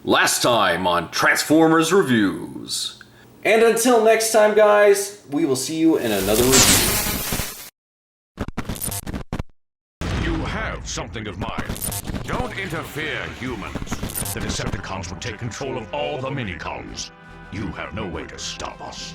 Last time on Transformers Reviews. And until next time, guys, we will see you in another review. You have something of mine. Don't interfere, humans. The Decepticons will take control of all the Minicons. You have no way to stop us.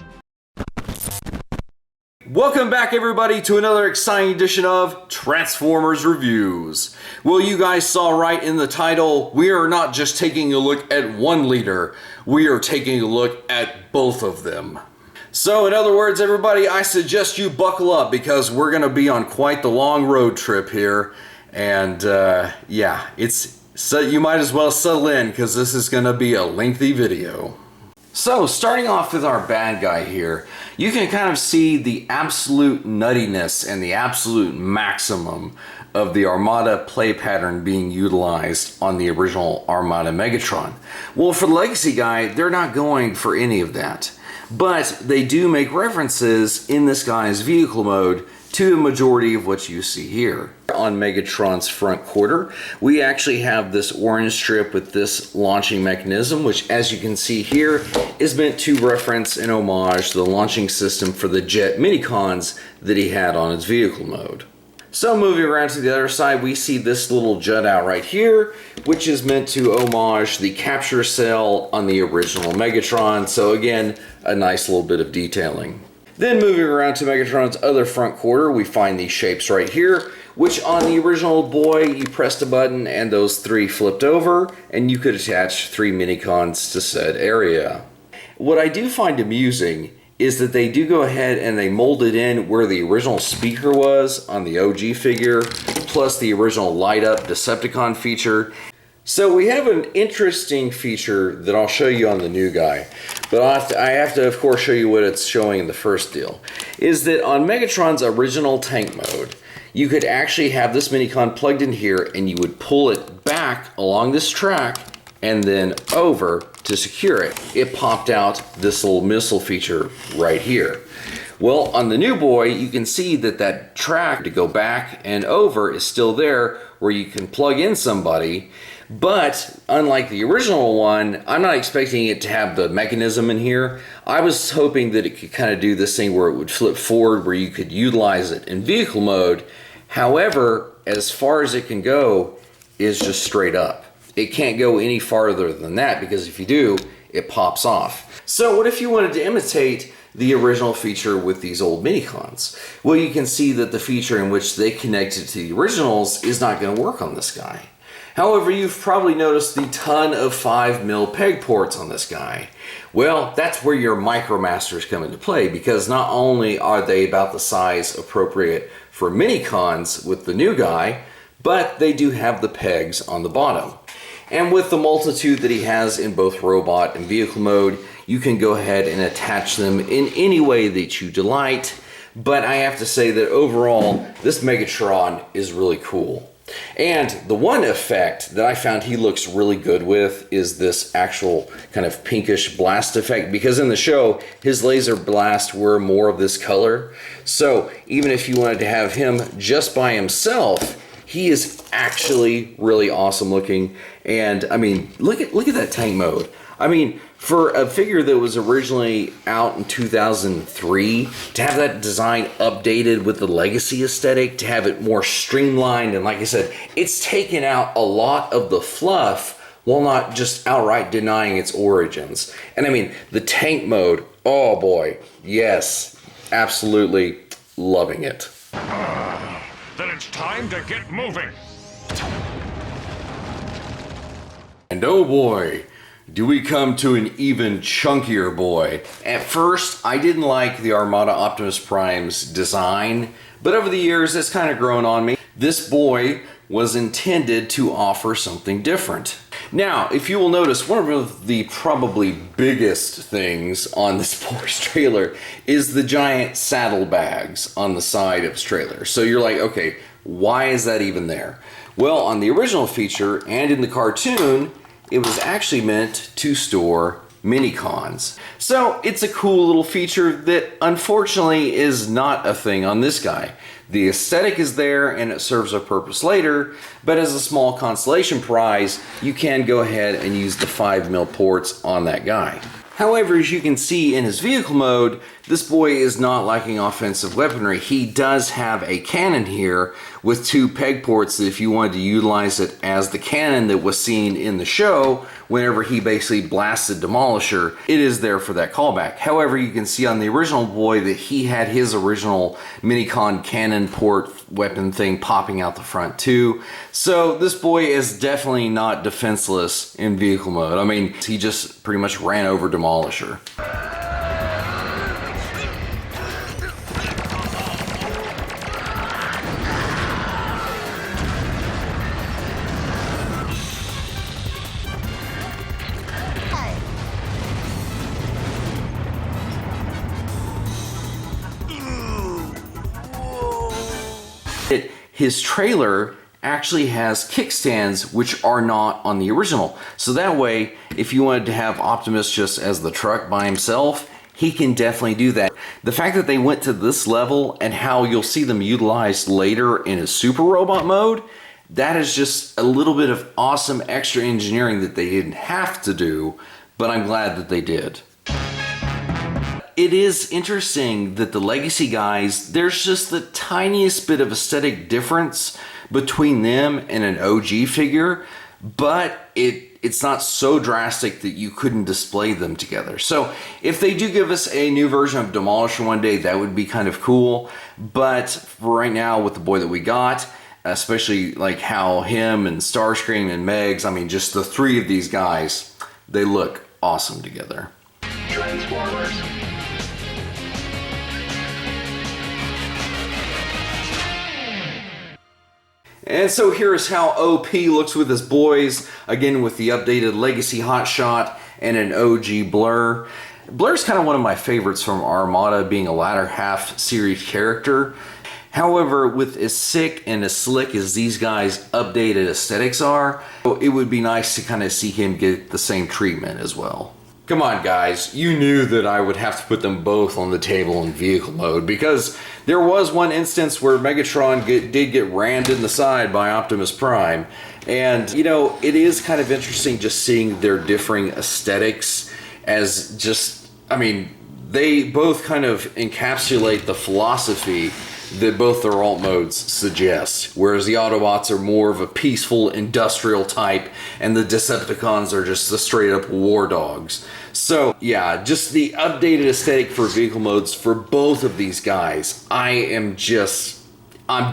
Welcome back, everybody, to another exciting edition of Transformers Reviews. Well, you guys saw right in the title, we are not just taking a look at one leader, we are taking a look at both of them. So, in other words, everybody, I suggest you buckle up because we're going to be on quite the long road trip here. And, yeah, so you might as well settle in because this is going to be a lengthy video. So, starting off with our bad guy here, you can kind of see the absolute nuttiness and the absolute maximum of the Armada play pattern being utilized on the original Armada Megatron. Well, for the Legacy guy, they're not going for any of that. But they do make references in this guy's vehicle mode to the majority of what you see here. On Megatron's front quarter, we actually have this orange strip with this launching mechanism, which, as you can see here, is meant to reference and homage the launching system for the jet Minicons that he had on his vehicle mode. So moving around to the other side, we see this little jut out right here, which is meant to homage the capture cell on the original Megatron. So again, a nice little bit of detailing. Then moving around to Megatron's other front quarter, we find these shapes right here, which on the original boy, you pressed a button and those three flipped over, and you could attach 3 Minicons to said area. What I do find amusing is that they do go ahead and they molded in where the original speaker was on the OG figure, plus the original light up Decepticon feature. So we have an interesting feature that I'll show you on the new guy, but I have to of course show you what it's showing in the first deal, is that on Megatron's original tank mode, you could actually have this Minicon plugged in here and you would pull it back along this track and then over to secure it. It popped out this little missile feature right here. Well, on the new boy, you can see that that track to go back and over is still there where you can plug in somebody. But unlike the original one, I'm not expecting it to have the mechanism in here. I was hoping that it could kind of do this thing where it would flip forward where you could utilize it in vehicle mode. However, as far as it can go is just straight up. It can't go any farther than that because if you do, it pops off. So what if you wanted to imitate the original feature with these old Minicons? Well, you can see that the feature in which they connected to the originals is not going to work on this guy. However, you've probably noticed the ton of 5mm peg ports on this guy. Well, that's where your Micromasters come into play because not only are they about the size appropriate for Minicons with the new guy, but they do have the pegs on the bottom. And with the multitude that he has in both robot and vehicle mode, you can go ahead and attach them in any way that you delight. But I have to say that overall, this Megatron is really cool. And the one effect that I found he looks really good with is this actual kind of pinkish blast effect, because in the show, his laser blasts were more of this color. So even if you wanted to have him just by himself, he is actually really awesome looking. And I mean, look at that tank mode. I mean, for a figure that was originally out in 2003, to have that design updated with the Legacy aesthetic, to have it more streamlined, and like I said, it's taken out a lot of the fluff while not just outright denying its origins. And I mean, the tank mode, oh boy, yes, absolutely loving it. Then it's time to get moving. And oh boy, do we come to an even chunkier boy. At first, I didn't like the Armada Optimus Prime's design, but over the years, it's kind of grown on me. This boy was intended to offer something different. Now, if you will notice, one of the probably biggest things on this boy's trailer is the giant saddlebags on the side of his trailer. So you're like, okay, why is that even there? Well, on the original feature and in the cartoon, it was actually meant to store Minicons. So it's a cool little feature that unfortunately is not a thing on this guy. The aesthetic is there and it serves a purpose later, but as a small consolation prize, you can go ahead and use the 5mm ports on that guy. However, as you can see in his vehicle mode, this boy is not lacking offensive weaponry. He does have a cannon here with 2 peg ports that if you wanted to utilize it as the cannon that was seen in the show, whenever he basically blasted Demolisher, it is there for that callback. However, you can see on the original boy that he had his original Minicon cannon port weapon thing popping out the front too. So this boy is definitely not defenseless in vehicle mode. I mean, he just pretty much ran over Demolisher. His trailer actually has kickstands which are not on the original. So that way, if you wanted to have Optimus just as the truck by himself, he can definitely do that. The fact that they went to this level and how you'll see them utilized later in his super robot mode, that is just a little bit of awesome extra engineering that they didn't have to do, but I'm glad that they did. It is interesting that the Legacy guys, there's just the tiniest bit of aesthetic difference between them and an OG figure, but it's not so drastic that you couldn't display them together. So if they do give us a new version of Demolisher one day, that would be kind of cool. But for right now, with the boy that we got, especially like how him and Starscream and Megs, I mean, just the 3 of these guys, they look awesome together. Transformers. And so here is how OP looks with his boys, again with the updated Legacy Hotshot and an OG Blur. Blur's kind of one of my favorites from Armada, being a latter half series character. However, with as sick and as slick as these guys' updated aesthetics are, it would be nice to kind of see him get the same treatment as well. Come on guys, you knew that I would have to put them both on the table in vehicle mode, because there was one instance where Megatron did get rammed in the side by Optimus Prime. And you know, it is kind of interesting just seeing their differing aesthetics as just, I mean, they both kind of encapsulate the philosophy that both their alt modes suggest, whereas the Autobots are more of a peaceful industrial type and the Decepticons are just the straight up war dogs. So yeah, just the updated aesthetic for vehicle modes for both of these guys, I'm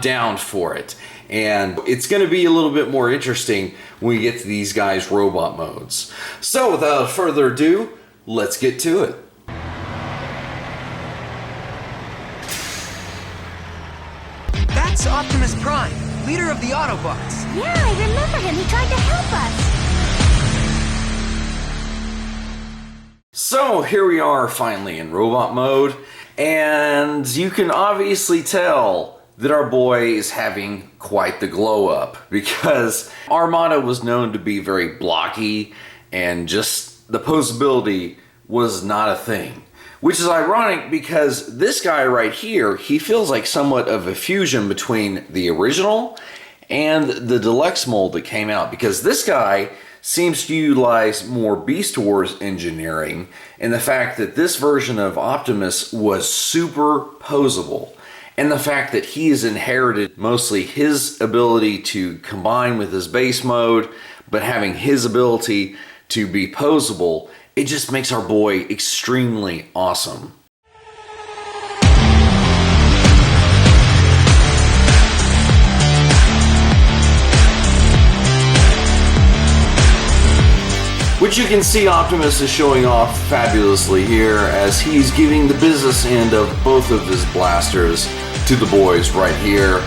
down for it. And it's going to be a little bit more interesting when we get to these guys' robot modes. So without further ado, let's get to it. That's Optimus Prime, leader of the Autobots. Yeah, I remember him. He tried to help us. So here we are finally in robot mode, and you can obviously tell that our boy is having quite the glow up, because Armada was known to be very blocky and just the posability was not a thing. Which is ironic because this guy right here, he feels like somewhat of a fusion between the original and the deluxe mold that came out, because this guy seems to utilize more Beast Wars engineering and the fact that this version of Optimus was super posable. And the fact that he has inherited mostly his ability to combine with his base mode, but having his ability to be posable, it just makes our boy extremely awesome. Which you can see Optimus is showing off fabulously here as he's giving the business end of both of his blasters to the boys right here,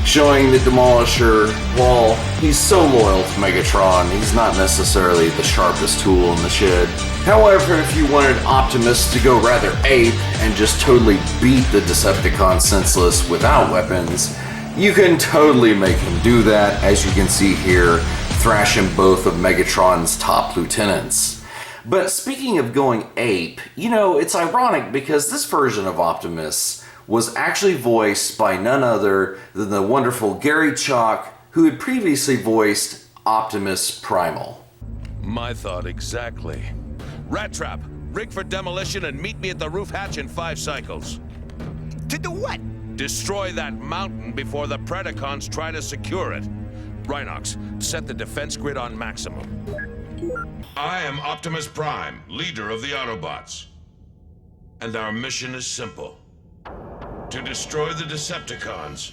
showing that Demolisher, while he's so loyal to Megatron, he's not necessarily the sharpest tool in the shed. However, if you wanted Optimus to go rather ape and just totally beat the Decepticons senseless without weapons, you can totally make him do that, as you can see here, thrashing both of Megatron's top lieutenants. But speaking of going ape, you know, it's ironic because this version of Optimus was actually voiced by none other than the wonderful Gary Chalk, who had previously voiced Optimus Primal. My thought exactly. Rat Trap, rig for demolition and meet me at the roof hatch in 5 cycles. To do what? Destroy that mountain before the Predacons try to secure it. Rhinox, set the defense grid on maximum. I am Optimus Prime, leader of the Autobots. And our mission is simple. To destroy the Decepticons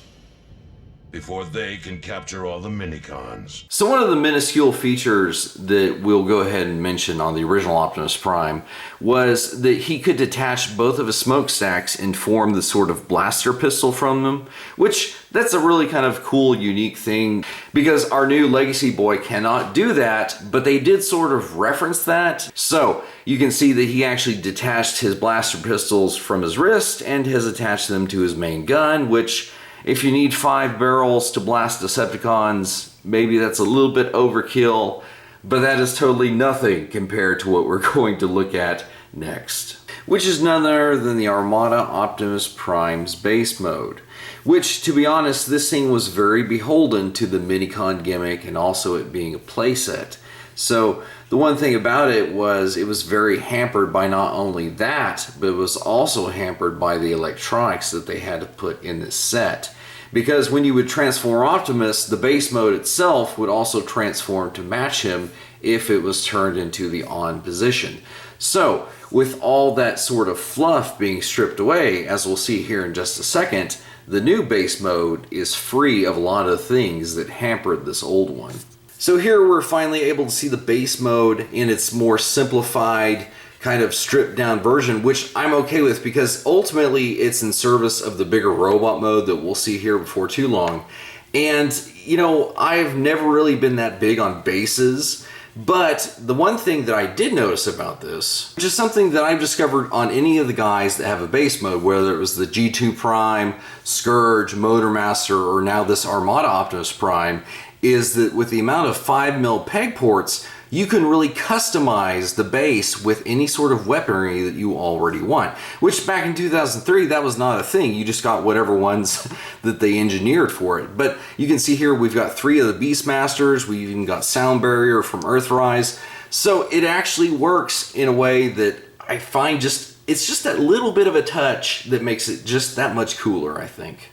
before they can capture all the Minicons. So one of the minuscule features that we'll go ahead and mention on the original Optimus Prime was that he could detach both of his smokestacks and form the sort of blaster pistol from them, which that's a really kind of cool, unique thing because our new Legacy boy cannot do that, but they did sort of reference that. So you can see that he actually detached his blaster pistols from his wrist and has attached them to his main gun, which if you need 5 barrels to blast Decepticons, maybe that's a little bit overkill, but that is totally nothing compared to what we're going to look at next, which is none other than the Armada Optimus Prime's base mode, which, to be honest, this thing was very beholden to the Minicon gimmick and also it being a playset. So the one thing about it was very hampered by not only that, but it was also hampered by the electronics that they had to put in this set. Because when you would transform Optimus, the base mode itself would also transform to match him if it was turned into the on position. So with all that sort of fluff being stripped away, as we'll see here in just a second, the new base mode is free of a lot of things that hampered this old one. So here we're finally able to see the base mode in its more simplified, kind of stripped down version, which I'm okay with because ultimately it's in service of the bigger robot mode that we'll see here before too long. And, you know, I've never really been that big on bases, but the one thing that I did notice about this, which is something that I've discovered on any of the guys that have a base mode, whether it was the G2 Prime, Scourge, Motormaster, or now this Armada Optimus Prime, is that with the amount of 5mm peg ports, you can really customize the base with any sort of weaponry that you already want. Which back in 2003, that was not a thing. You just got whatever ones that they engineered for it. But you can see here we've got 3 of the Beastmasters. We've even got Sound Barrier from Earthrise. So it actually works in a way that I find it's just that little bit of a touch that makes it just that much cooler, I think.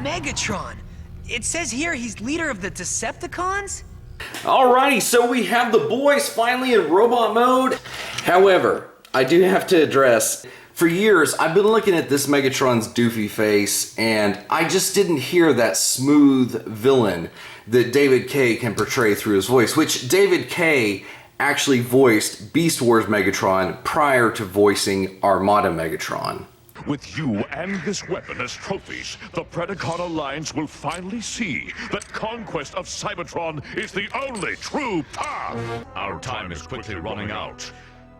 Megatron! It says here he's leader of the Decepticons? Alrighty, so we have the boys finally in robot mode. However, I do have to address, for years I've been looking at this Megatron's doofy face and I just didn't hear that smooth villain that David Kaye can portray through his voice, which David Kaye actually voiced Beast Wars Megatron prior to voicing Armada Megatron. With you and this weapon as trophies, the Predacon Alliance will finally see that conquest of Cybertron is the only true path! Our time is quickly running out.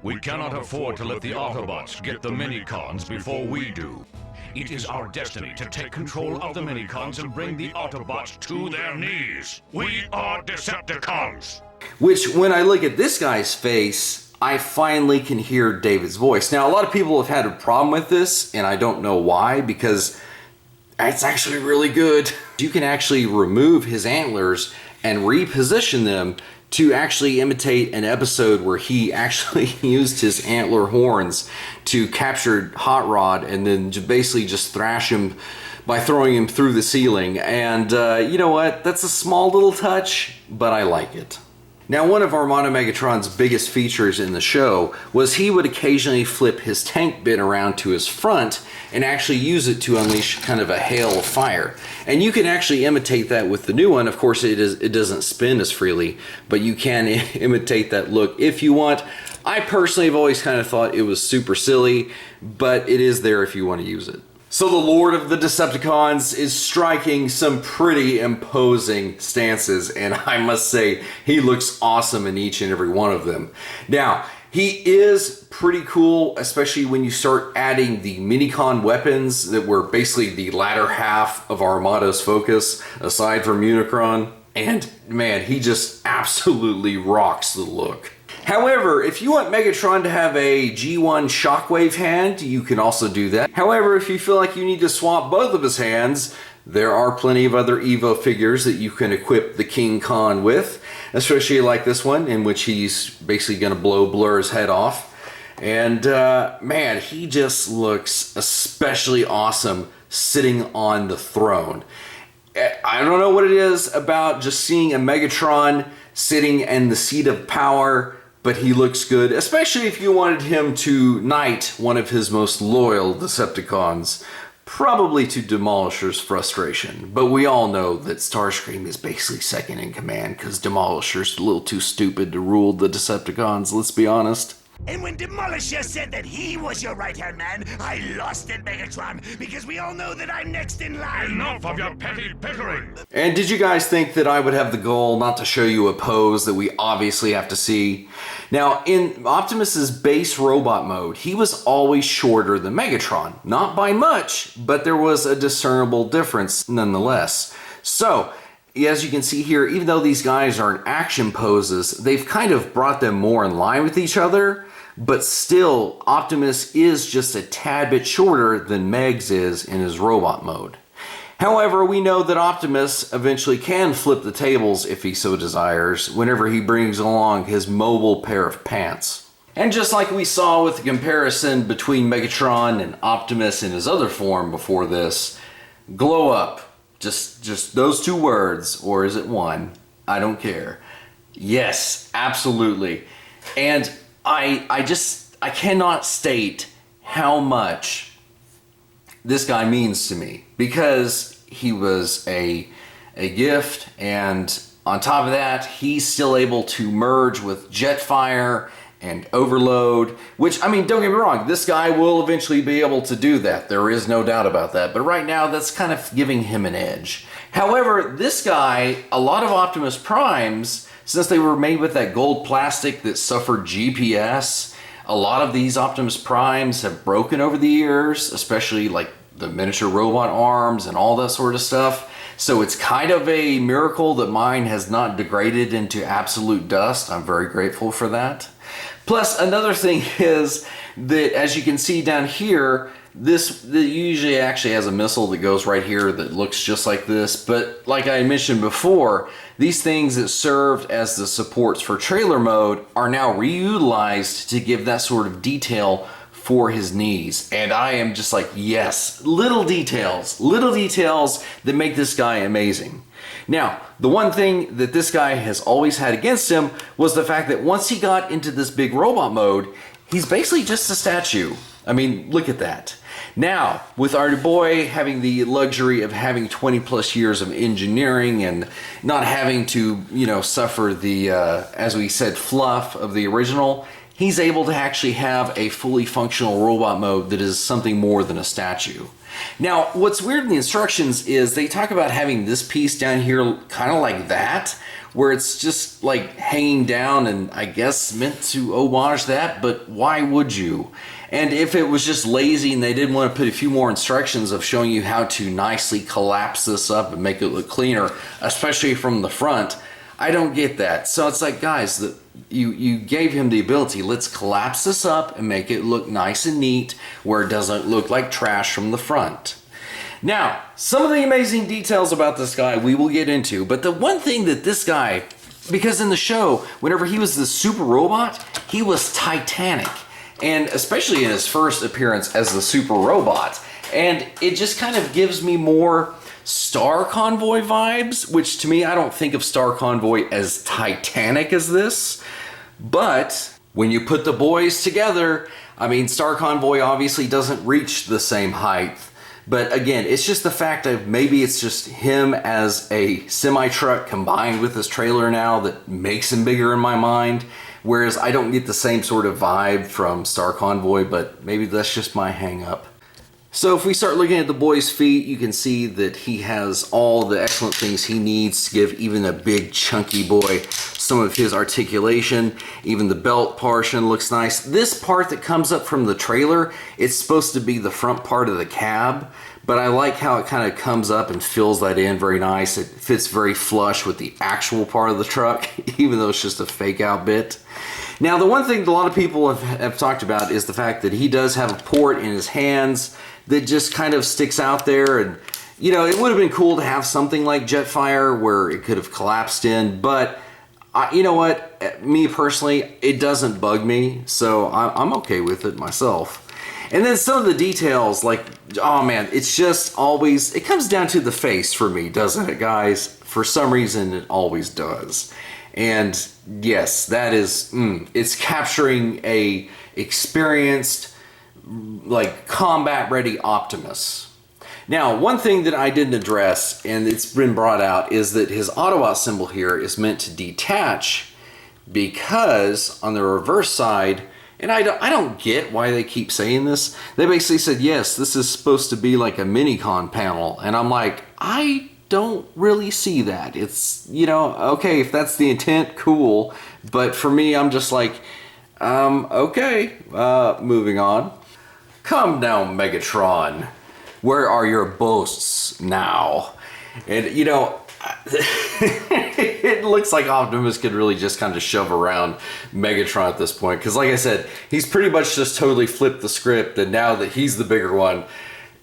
We cannot afford to let the Autobots get the Minicons before we do. It is our destiny to take control of the Minicons and bring the Autobots to their knees. We are Decepticons! Which, when I look at this guy's face, I finally can hear David's voice. Now, a lot of people have had a problem with this, and I don't know why, because it's actually really good. You can actually remove his antlers and reposition them to actually imitate an episode where he actually used his antler horns to capture Hot Rod and then basically just thrash him by throwing him through the ceiling. And you know what? That's a small little touch, but I like it. Now, one of Armada Megatron's biggest features in the show was he would occasionally flip his tank bit around to his front and actually use it to unleash kind of a hail of fire. And you can actually imitate that with the new one. Of course, it doesn't spin as freely, but you can imitate that look if you want. I personally have always kind of thought it was super silly, but it is there if you want to use it. So the Lord of the Decepticons is striking some pretty imposing stances, and I must say, he looks awesome in each and every one of them. Now, he is pretty cool, especially when you start adding the Minicon weapons that were basically the latter half of Armada's focus, aside from Unicron. And man, he just absolutely rocks the look. However, if you want Megatron to have a G1 Shockwave hand, you can also do that. However, if you feel like you need to swap both of his hands, there are plenty of other Evo figures that you can equip the King Khan with, especially like this one, in which he's basically going to blow Blur's head off. And man, he just looks especially awesome sitting on the throne. I don't know what it is about just seeing a Megatron sitting in the seat of power, but he looks good, especially if you wanted him to knight one of his most loyal Decepticons, probably to Demolisher's frustration. But we all know that Starscream is basically second in command because Demolisher's a little too stupid to rule the Decepticons, let's be honest. And when Demolisher said that he was your right-hand man, I lost it, Megatron, because we all know that I'm next in line. Enough of your petty bickering! And did you guys think that I would have the goal not to show you a pose that we obviously have to see? Now, in Optimus's base robot mode, he was always shorter than Megatron. Not by much, but there was a discernible difference nonetheless. So, as you can see here, even though these guys are in action poses, they've kind of brought them more in line with each other, but still, Optimus is just a tad bit shorter than Megs is in his robot mode. However, we know that Optimus eventually can flip the tables if he so desires, whenever he brings along his mobile pair of pants. And just like we saw with the comparison between Megatron and Optimus in his other form before this, glow up. Just those two words, or is it one? I don't care. Yes, absolutely. And I cannot state how much this guy means to me, because he was a gift, and on top of that, he's still able to merge with Jetfire and Overload, which, I mean, don't get me wrong, this guy will eventually be able to do that. There is no doubt about that. But right now, that's kind of giving him an edge. However, this guy, a lot of Optimus Primes, since they were made with that gold plastic that suffered GPS, a lot of these Optimus Primes have broken over the years, especially like the miniature robot arms and all that sort of stuff. So it's kind of a miracle that mine has not degraded into absolute dust. I'm very grateful for that. Plus, another thing is that, as you can see down here, this usually actually has a missile that goes right here that looks just like this. But like I mentioned before, these things that served as the supports for trailer mode are now reutilized to give that sort of detail for his knees. And I am just like, yes, little details that make this guy amazing. Now, the one thing that this guy has always had against him was the fact that once he got into this big robot mode, he's basically just a statue. I mean, look at that. Now, with our boy having the luxury of having 20 plus years of engineering and not having to, you know, suffer the, as we said, fluff of the original, he's able to actually have a fully functional robot mode that is something more than a statue. Now, what's weird in the instructions is they talk about having this piece down here kind of like that, where it's just like hanging down and I guess meant to homage that, but why would you? And if it was just lazy and they didn't want to put a few more instructions of showing you how to nicely collapse this up and make it look cleaner, especially from the front, I don't get that. So it's like, guys, you gave him the ability, let's collapse this up and make it look nice and neat where it doesn't look like trash from the front. Now, some of the amazing details about this guy we will get into, but the one thing that this guy, because in the show, whenever he was the super robot, he was titanic. And especially in his first appearance as the super robot. And it just kind of gives me more Star Convoy vibes, which to me, I don't think of Star Convoy as titanic as this. But when you put the boys together, I mean, Star Convoy obviously doesn't reach the same height. But again, it's just the fact that maybe it's just him as a semi-truck combined with his trailer now that makes him bigger in my mind. Whereas I don't get the same sort of vibe from Star Convoy, but maybe that's just my hang-up. So if we start looking at the boy's feet, you can see that he has all the excellent things he needs to give even a big chunky boy some of his articulation. Even the belt portion looks nice. This part that comes up from the trailer, it's supposed to be the front part of the cab, but I like how it kind of comes up and fills that in very nice. It fits very flush with the actual part of the truck, even though it's just a fake out bit. Now, the one thing that a lot of people have talked about is the fact that he does have a port in his hands that just kind of sticks out there. And, you know, it would have been cool to have something like Jetfire where it could have collapsed in, but you know what? Me personally, it doesn't bug me, so I'm okay with it myself. And then some of the details, like, oh man, it's just always, it comes down to the face for me, doesn't it, guys? For some reason, it always does. And yes, that is, it's capturing a experienced, like, combat-ready Optimus. Now, one thing that I didn't address, and it's been brought out, is that his Autobot symbol here is meant to detach because on the reverse side, and I don't get why they keep saying this. They basically said, yes, this is supposed to be like a mini-con panel. And I'm like, I don't really see that. It's, you know, okay, if that's the intent, cool. But for me, I'm just like, okay, moving on. Come down, Megatron. Where are your boasts now? And, you know, it looks like Optimus could really just kind of shove around Megatron at this point. Because like I said, he's pretty much just totally flipped the script. And now that he's the bigger one,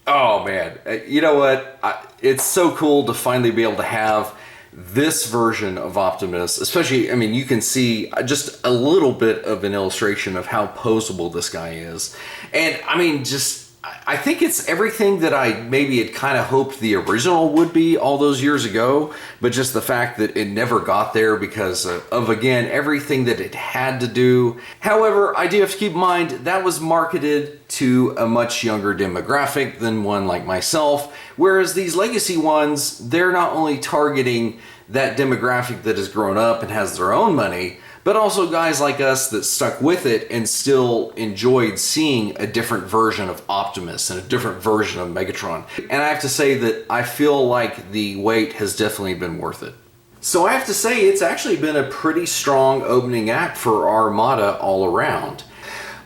oh man, you know what? It's so cool to finally be able to have this version of Optimus. Especially, I mean, you can see just a little bit of an illustration of how poseable this guy is. And I mean, just, I think it's everything that I maybe had kind of hoped the original would be all those years ago, but just the fact that it never got there because of again, everything that it had to do. However, I do have to keep in mind that was marketed to a much younger demographic than one like myself, whereas these legacy ones, they're not only targeting that demographic that has grown up and has their own money, but also guys like us that stuck with it and still enjoyed seeing a different version of Optimus and a different version of Megatron. And I have to say that I feel like the wait has definitely been worth it. So I have to say it's actually been a pretty strong opening act for Armada all around.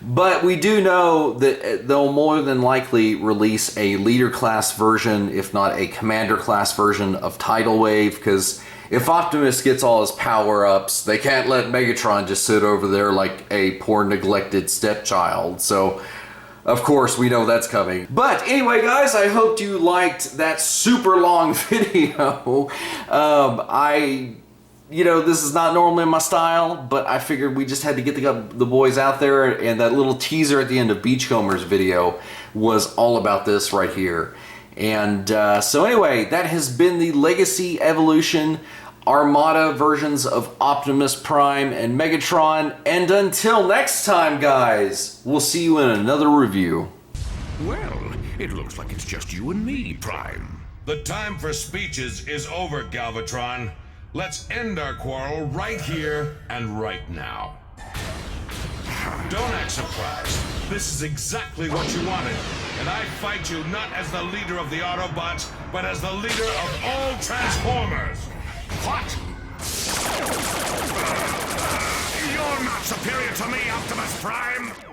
But we do know that they'll more than likely release a leader class version, if not a commander class version of Tidal Wave, because if Optimus gets all his power-ups, they can't let Megatron just sit over there like a poor neglected stepchild. So, of course, we know that's coming. But anyway, guys, I hope you liked that super long video. You know, this is not normally my style, but I figured we just had to get the boys out there, and that little teaser at the end of Beachcomber's video was all about this right here. And so anyway, that has been the Legacy Evolution Armada versions of Optimus Prime and Megatron. And until next time, guys, we'll see you in another review. Well, it looks like it's just you and me, Prime. The time for speeches is over, Galvatron. Let's end our quarrel right here and right now. Don't act surprised. This is exactly what you wanted. And I fight you not as the leader of the Autobots, but as the leader of all Transformers. What? You're not superior to me, Optimus Prime!